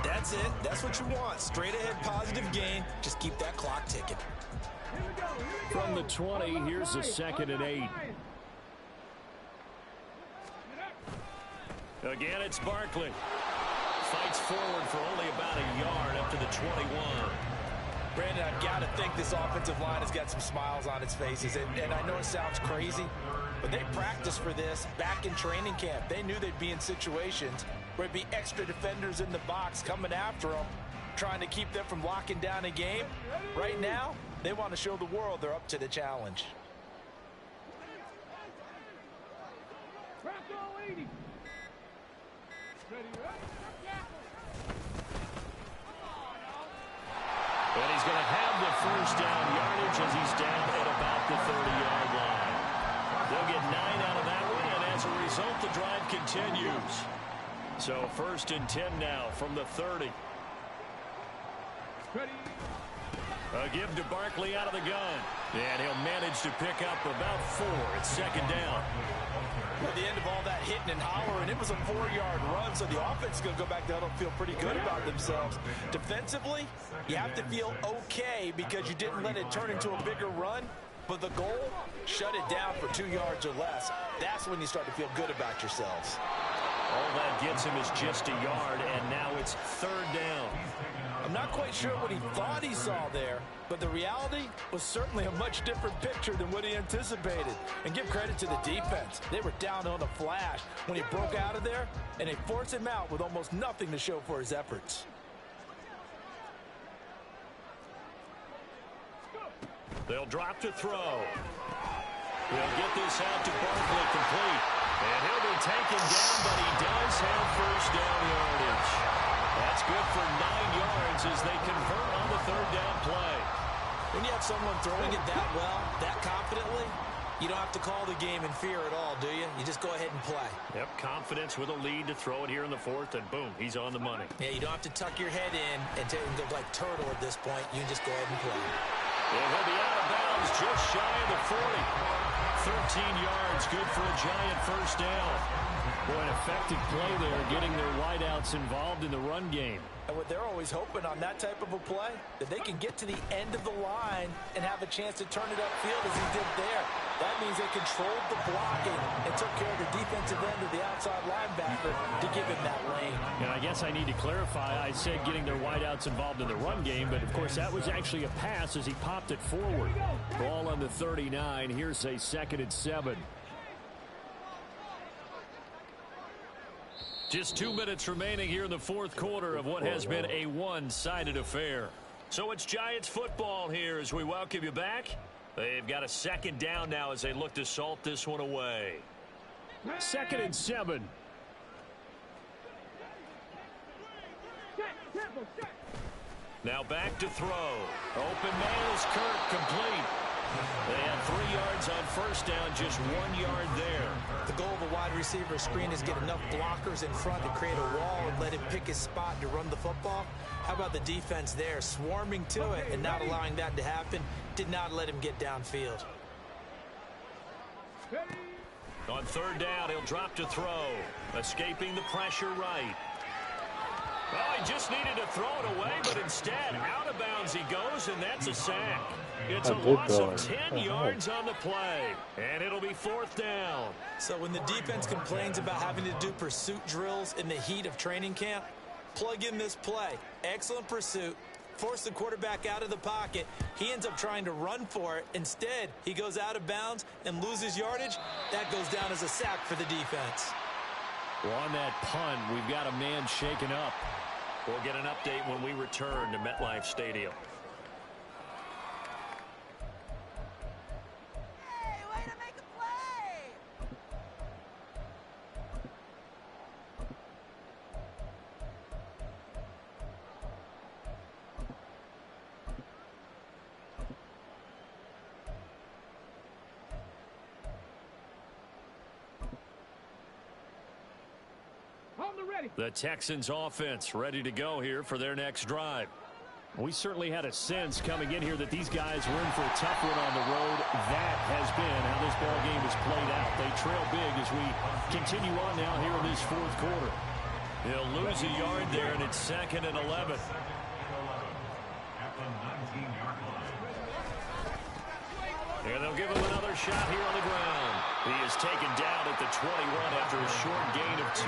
That's it. That's what you want. Straight ahead positive gain. Just keep that clock ticking. From the 20, here's a 2nd and 8. Again, it's Barkley. Fights forward for only about a yard up to the 21. Brandon, I've got to think this offensive line has got some smiles on its faces. And I know it sounds crazy, but they practiced for this back in training camp. They knew they'd be in situations where it'd be extra defenders in the box coming after them, trying to keep them from locking down a game. Right now, they want to show the world they're up to the challenge. And he's going to have the 1st down yardage as he's down at about the 30-yard line. They'll get 9 out of that one, and as a result, the drive continues. So 1st and 10 now from the 30. A give to Barkley out of the gun. And he'll manage to pick up about 4 at 2nd down. At the end of all that hitting and hollering, it was a 4-yard run, so the offense is going to go back down and feel pretty good about themselves. Defensively, you have to feel okay because you didn't let it turn into a bigger run, but the goal, shut it down for 2 yards or less. That's when you start to feel good about yourselves. All that gets him is just a yard, and now it's 3rd down. I'm not quite sure what he thought he saw there, but the reality was certainly a much different picture than what he anticipated. And give credit to the defense. They were down on a flash when he broke out of there, and they forced him out with almost nothing to show for his efforts. They'll drop to throw. He'll get this out to Barkley complete. And he'll be taken down, but he does have first down yardage. That's good for 9 yards as they convert on the third down play. When you have someone throwing it that well, that confidently, you don't have to call the game in fear at all, do you? You just go ahead and play. Yep, confidence with a lead to throw it here in the fourth, and boom, he's on the money. Yeah, you don't have to tuck your head in and go like turtle at this point. You can just go ahead and play. And he'll be out of bounds just shy of the 40. 13 yards, good for a Giant first down. Boy, an effective play there, getting their wideouts involved in the run game. And what they're always hoping on that type of a play, that they can get to the end of the line and have a chance to turn it upfield as he did there. That means they controlled the blocking and took care of the defensive end of the outside linebacker to give him that lane. And I guess I need to clarify, I said getting their wideouts involved in the run game, but of course that was actually a pass as he popped it forward. Ball on the 39. Here's a 2nd and 7. Just 2 minutes remaining here in the fourth quarter of what has been a one-sided affair. So it's Giants football here as we welcome you back. They've got a 2nd down now as they look to salt this one away. 2nd and 7. Now back to throw. Open man is Kirk, complete. They had 3 yards on first down, just 1 yard there. The goal of a wide receiver screen is get enough blockers in front to create a wall and let him pick his spot to run the football. How about the defense there, swarming to it and not allowing that to happen? Did not let him get downfield. On 3rd down, he'll drop to throw. Escaping the pressure right. Well, he just needed to throw it away, but instead, out of bounds he goes, and that's a sack. It's a loss of 10 yards on the play, and it'll be 4th down. So when the defense complains about having to do pursuit drills in the heat of training camp, plug in this play. Excellent pursuit. Force the quarterback out of the pocket. He ends up trying to run for it. Instead, he goes out of bounds and loses yardage. That goes down as a sack for the defense. Well, on that punt, we've got a man shaken up. We'll get an update when we return to MetLife Stadium. Hey, way to make a play! The Texans offense ready to go here for their next drive. We certainly had a sense coming in here that these guys were in for a tough one on the road. That has been how this ball game has played out. They trail big as we continue on now here in this fourth quarter. He'll lose a yard there, and it's 2nd and 11. And they'll give him another shot here on the ground. He is taken down at the 21 after a short gain of 2.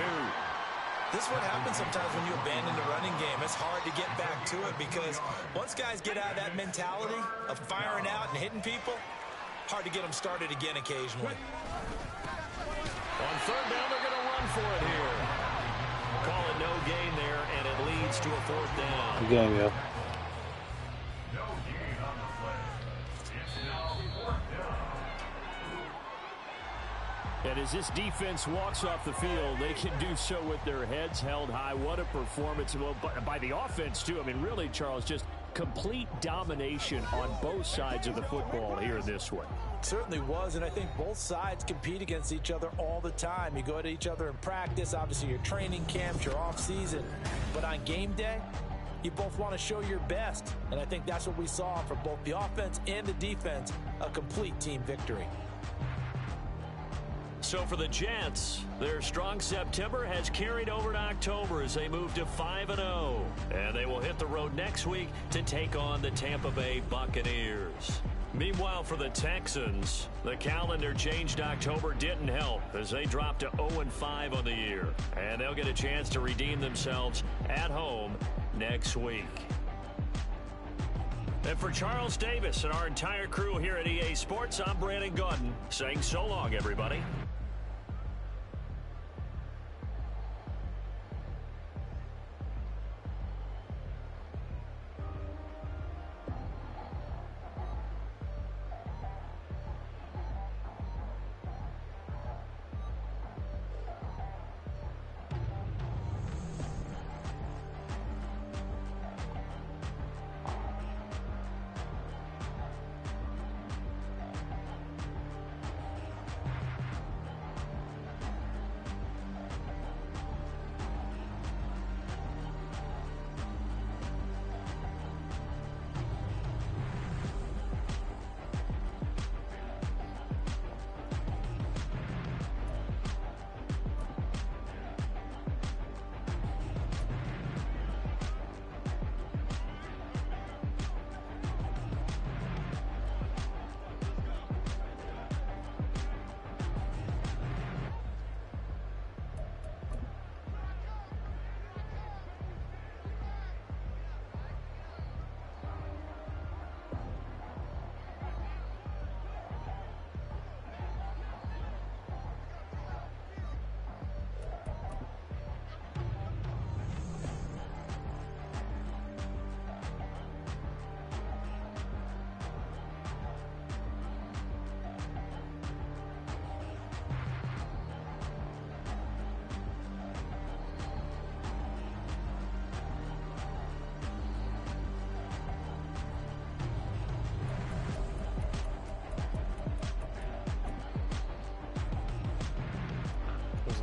This is what happens sometimes when you abandon the running game. It's hard to get back to it because once guys get out of that mentality of firing out and hitting people, hard to get them started again occasionally. On 3rd down, they're going to run for it here. Call it no gain there, and it leads to a 4th down. Good game, yeah. No gain on the play. It's now 4th down. And as this defense walks off the field, they can do so with their heads held high. What a performance by the offense, too. I mean, really, Charles, just complete domination on both sides of the football here in this one. Certainly was, and I think both sides compete against each other all the time. You go at each other in practice, obviously your training camps, your off-season. But on game day, you both want to show your best. And I think that's what we saw from both the offense and the defense, a complete team victory. So for the Jets, their strong September has carried over to October as they move to 5-0. And they will hit the road next week to take on the Tampa Bay Buccaneers. Meanwhile, for the Texans, the calendar changed October didn't help as they dropped to 0-5 on the year. And they'll get a chance to redeem themselves at home next week. And for Charles Davis and our entire crew here at EA Sports, I'm Brandon Gaudin saying so long, everybody.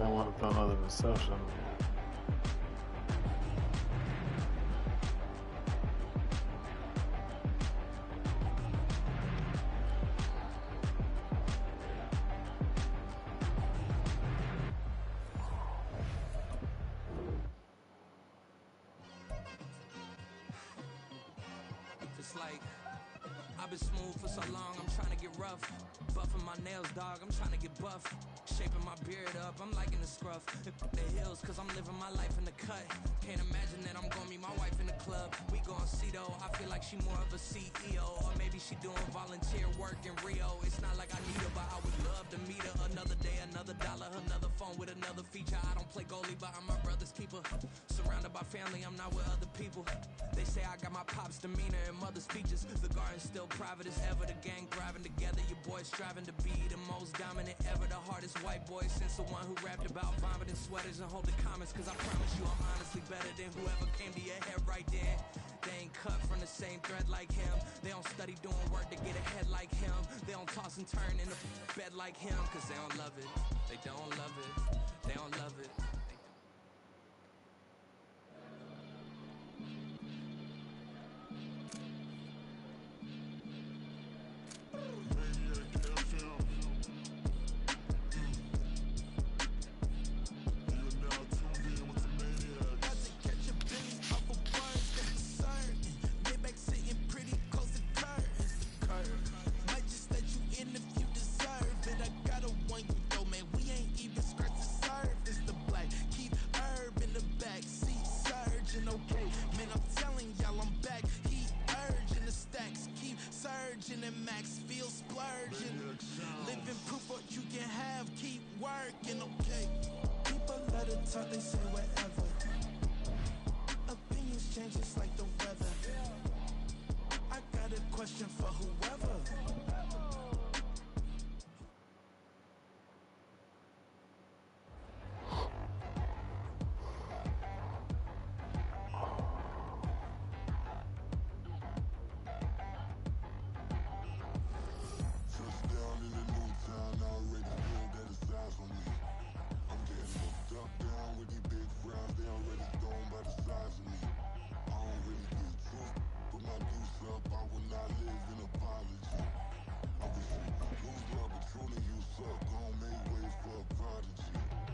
I want to put another reception. It's like I've been smooth for so long, I'm trying to get rough. Buffing my nails, dog, I'm trying to get buff. Shaping my beard up, I'm liking the scruff. The hills, cause I'm living my life in the cut. Can't imagine that I'm gonna meet my wife in the club. We gon' see though, I feel like she more of a CEO. Or maybe she doing volunteer work in Rio. It's not like I need her, but I would love to meet her. Another day, another dollar, another phone with another feature. I don't play goalie, but I'm my brother's keeper. Surrounded by family, I'm not with other people. They say I got my pop's demeanor and mother's features. The garden's still private as ever, the gang thriving together. Your boys striving to be the most dominant ever. The hardest white boy since the one who rapped about vomiting sweaters and holding comments. Cause I promise you I'm honestly better than whoever came to your head right then. They ain't cut from the same thread like him. They don't study doing work to get ahead like him. They don't toss and turn in the bed like him. Cause they don't love it, they don't love it, they don't love it. And max feel splurging. Living proof what you can have, keep working, okay? People let it talk, they say whatever. Opinions change just like the weather. I got a question for whoever.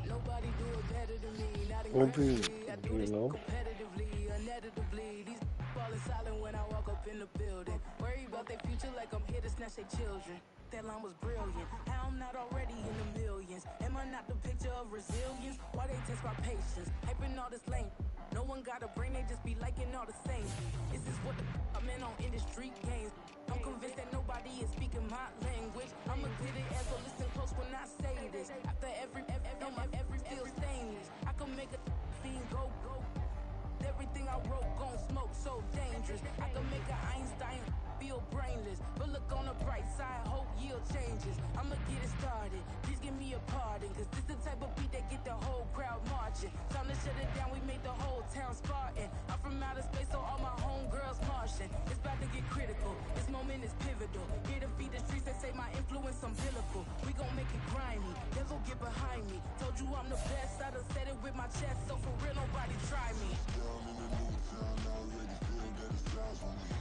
Nobody do it better than me, not aggressively. I do this competitively, uneditably. These falling silent when I walk up in the building. Worry about their future like I'm here to snatch their children. That line was brilliant. How I'm not already in the millions. Am I not the picture of resilience? Why they test my patience? Hyping all this lame. No one got a brain, they just be liking all the same. Is this what the I'm in on industry games. I'm convinced that nobody is speaking my language. I'ma get it as well, listen close when I say this. After every feel stainless. I can make a fiend go. Everything I wrote gon' smoke so dangerous. I can make an Einstein feel brainless. But look on the bright side, hope yield changes. I'ma get it started, please give me a pardon. Cause this the type of beat that get the whole crowd marching. Time to shut it down, we made the whole town Spartan. I'm from outer space, so all my homegirls Martian. It's about to get critical, this moment is pivotal. Here to feed the streets that say my influence umbilical. We gon' make it grimy, devil get behind me. Told you I'm the best, I done said it with my chest. So for real, nobody try me. Down in the new town, I already feel that it's eyes on me.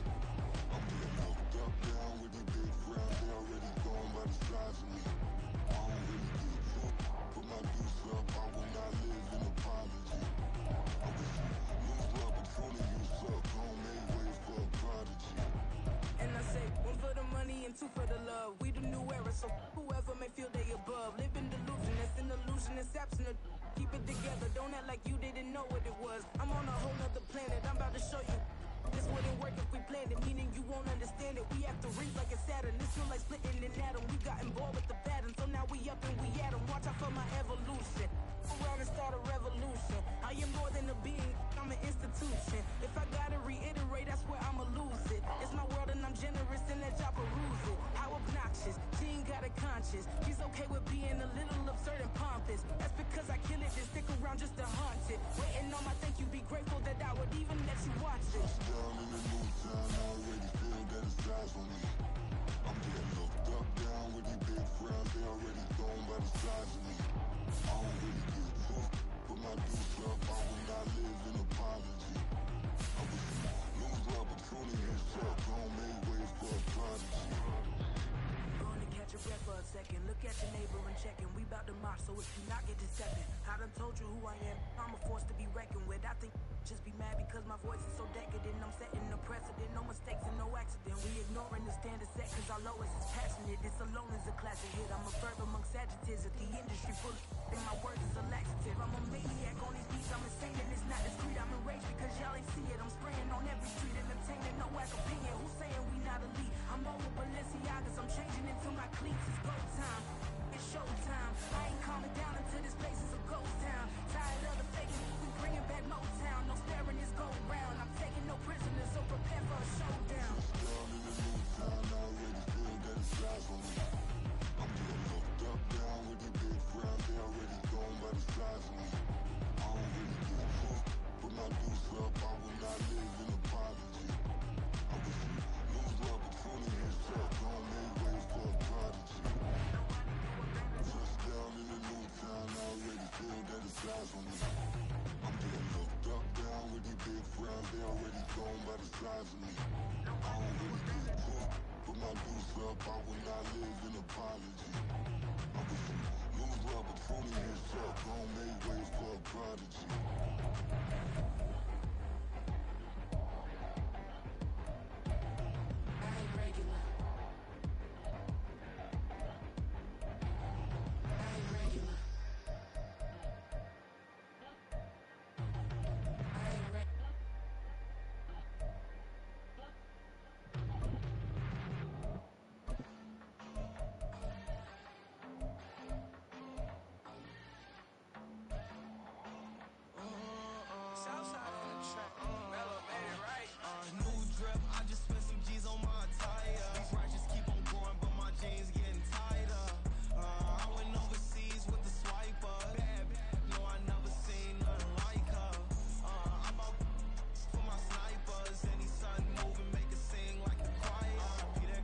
I'm getting locked up down with the big crowd. They already gone by the size of me. I don't really get drunk, put my deuce up. I will not live in apology. I wish you lose love, but truly you suck. Don't make way for a prodigy. And I say, one for the money and two for the love. We the new era, so whoever may feel they above. Live in delusion, that's an illusion, it's absent of. Keep it together, don't act like you didn't know what it was. I'm on a whole nother planet, I'm about to show you. This wouldn't work if we planned it, meaning you won't understand it. We have to reach like a Saturn, this feel like splitting an atom. We got involved with the pattern, so now we up and we at 'em. Watch out for my evolution. Around and start a revolution. I am more than a being, I'm an institution. If I gotta reiterate, that's where I'ma lose it. It's my world and I'm generous and let y'all peruse it. How obnoxious, she ain't got a conscience. She's okay with being a little absurd and pompous. That's because I kill it, then stick around just to haunt it. Waiting on my thank you, be grateful that I would even let you watch it. Down in the new town, I already feel that it's eyes on me. I'm getting locked up down with the big crowd. They already gone by the size of me. I don't really get drunk, put my deuce up. I will not live in apology. I wish you lose love, but truly you suck. Don't make way for a prodigy. Going to catch your breath for a second. Look at your neighbor and check him. We bout to march, so if you not get deceptive. I done told you who I am. I'm a force to be reckoned with. I think just be mad because my voice is so decadent. I'm setting a precedent. No mistakes and no accident. We ignoring the standard set cause our lowest is passionate. This alone is a classic hit. I'm a verb amongst adjectives. If the industry full of then my words is a laxative. I'm a maniac on these beats. I'm insane and it's not discreet. I'm enraged because y'all ain't see it. I'm spraying on every street. Entertaining, no whack opinion. Who's saying we not elite? I'm over Balenciagas. I'm changing into my cleats. It's go time. It's showtime. I ain't calming down until this place is a ghost town. Tired of the faking. We bringing back Motown. No sparing this go round. I'm taking no prisoners, so prepare for a showdown. Down in the new town, I already feel that it's eyes on me. I'm getting locked up down with the big crowd. They already gone by the size of me. I don't really get drunk, put my deuce up. I will not live in apology. I wish you lose love, but truly you suck. Don't make way for a prodigy. Just down in the new town, I already feel that it's eyes on me. I'm getting locked up down with the big crowd. They already gone by the size of me. I don't really get drunk, put my deuce up. I will not live in apology. I wish you lose love, but truly you suck. Don't make way for a prodigy. I ain't regular. I ain't regular. I ain't regular. Southside on the track. Mellow made it right. New drip, I just spent some G's on my attire. These prices keep on growing, but my jeans getting tighter. I went overseas with the swiper. Bad, no, I never seen nothing like her. I'm out for my snipers. Any sun moving, make it sing like the choir. Peter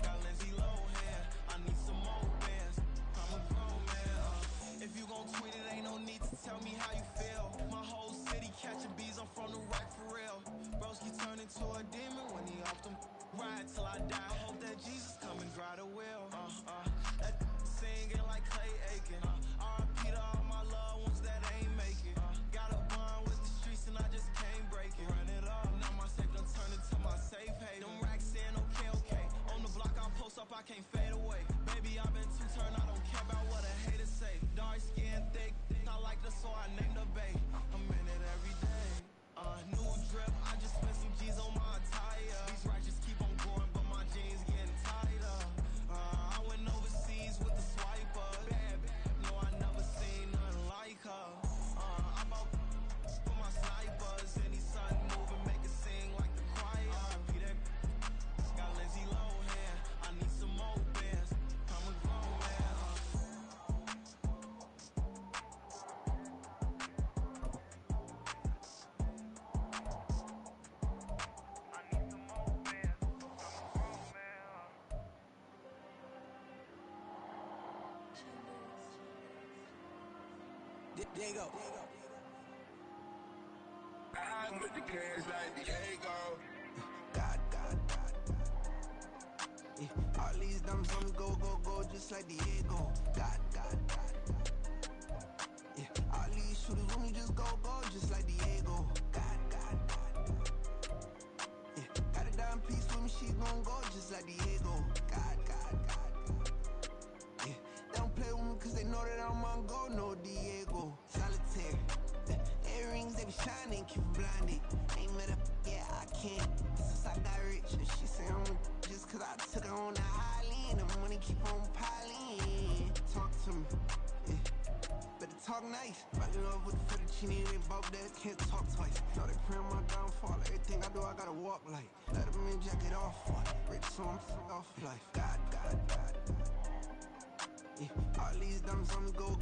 got Lindsay Lohan. I need some more bands. I'm a grown man. If you gon' tweet it, ain't no need to tell me how you feel. My whole city catching bees, I'm from the rack for real. Broski turn into a demon when he off them. Ride till I die. I hope that Jesus come and dry the wheel. That singing like Clay Aiken. R.I.P. to all my loved ones that ain't make it. Got a bond with the streets and I just can't break it. Run it up, now my safe done turn into my safe haven. Them racks in, okay. On the block I post up, I can't fade away. Baby, I've been too turned, I don't care about what a hater say. Dark skin, thick, I like her so I named her babe. I'm in it every day. New drip, I just spent some G's on Diego. I'm with the cash like Diego. God. Yeah, all these numbers on me go, just like Diego. God. Yeah, all these shooters on me just go, just like Diego. God. Yeah, got a dime piece with me, she gon' go just like Diego. God. Yeah, they don't play with me cause they know that I'm on go, no Diego. Solitaire. Earrings, they be shining, keep me blinded. Ain't met up, yeah, I can't. Since I got rich, and she say I'm just cause I took her on the island. The money keep on piling. Talk to me, yeah. Better talk nice. Fall in love with the fettuccine, they both that can't talk twice. Know they pray on my downfall. Everything I do, I gotta walk like. Let them in jacket off for rich, so I'm off life. God. Yeah, all these diamonds on me go,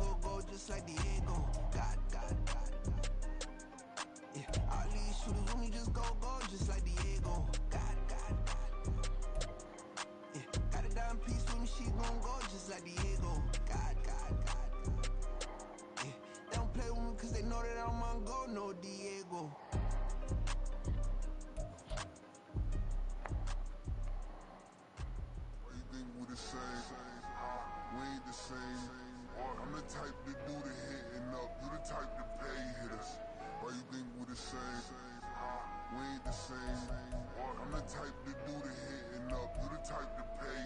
just like Diego. God. Yeah, all these shooters on me just go, just like Diego. God. Yeah, got a dime piece with me, she gon' go just like Diego. God. Yeah, they don't play with me cause they know that I'm on go, no Diego. Why you think we the same? We ain't the same. I'm the type to do the hitting up, you the type to pay hitters. Why you think we the same? We ain't the same. I'm the type to do the hitting up, you the type to pay